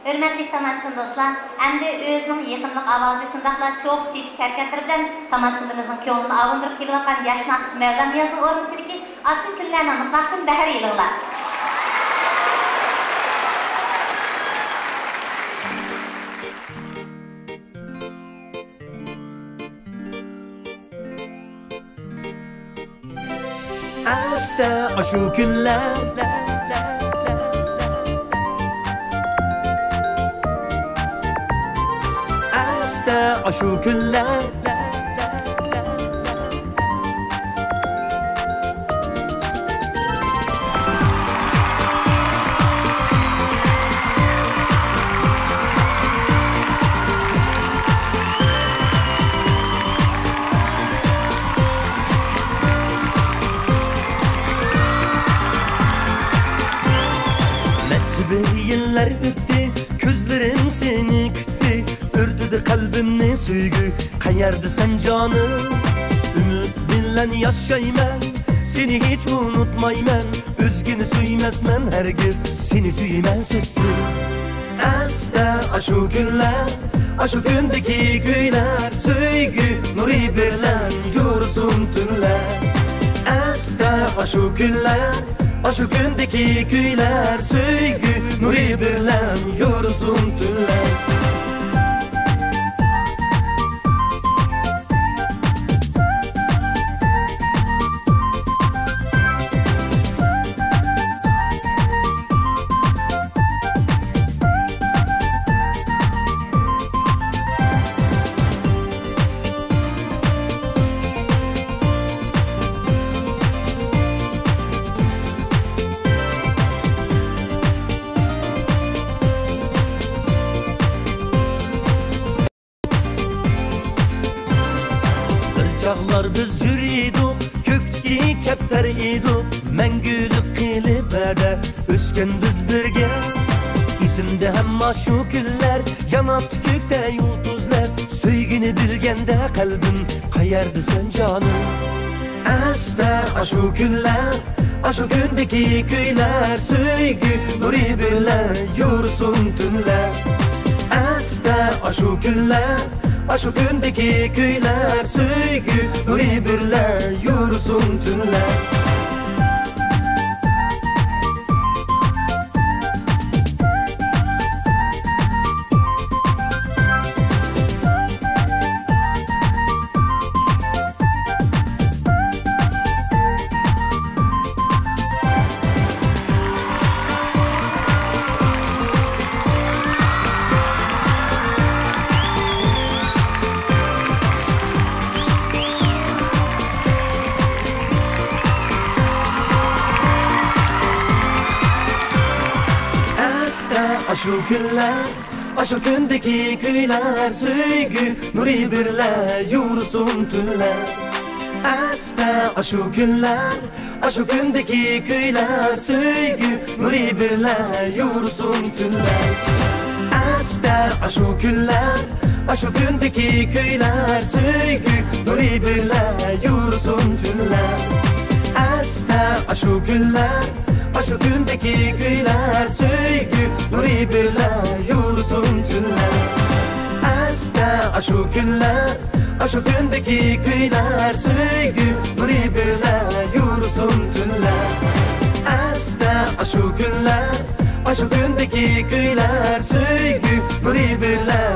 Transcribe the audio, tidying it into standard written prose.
Hörmetli tamaşkın dostlar, endi özünün yakınlık avazı şundaqla şoq tetik hareketleri bilen tamaşkınlarımızın köğününü avındırıp kelivatan yaş nakşı Mevlam yazın orunçidiki aşın küllerini anıqlaqtın bəhər yılığlar. Asta aşu güller Asta aşu güller Yıllar öttü, gözlerim seni küttü. Ördüdü kalbimni söygü, kayardı sen canım. Ümit bilen yaşayman, seni hiç unutmayman. Özgünü süymezmen herkes, seni süymez sözsüz. Asta aşu günler, aşu gündeki güyler. Söygü nuri birlen, yorsun tünler. Asta aşu günler, aşu gündeki güyler. Söygü nuri birlen, yorsun tünler. Çağlar biz yürüydük, kökteki kepter idik. Mengülük qilibada ösken biz birge. İsimde hem şu güller, yanap tükükte yulduzlar. Söygünü bilgende kalbim kayardı sen canım. Asta aşu güller, aşu gündeki köyler. Söygü nuri birler, yorsun tünler. Asta aşu güller, aşu gündeki köyler. Söygü nuri birler, yorsun tünler. Aşu güller, aşu gündeki köyler. Söygü nuri birler, yorsun tünler. Asta aşu güller, aşu gündeki köyler. Söygü nuri birler, yorsun tünler. Asta aşu güller, aşu gündeki köyler. Söygü nuri birler, yorsun tünler. Asta aşu güller, aşu gündeki köyler. Söygü nuri birler, yorsun tünler. Asta aşu güller, aşu gündeki köyler. Söygü nuri birler, yorsun tünler. Asta aşu güller, aşu gündeki köyler. Söygü nuri birler,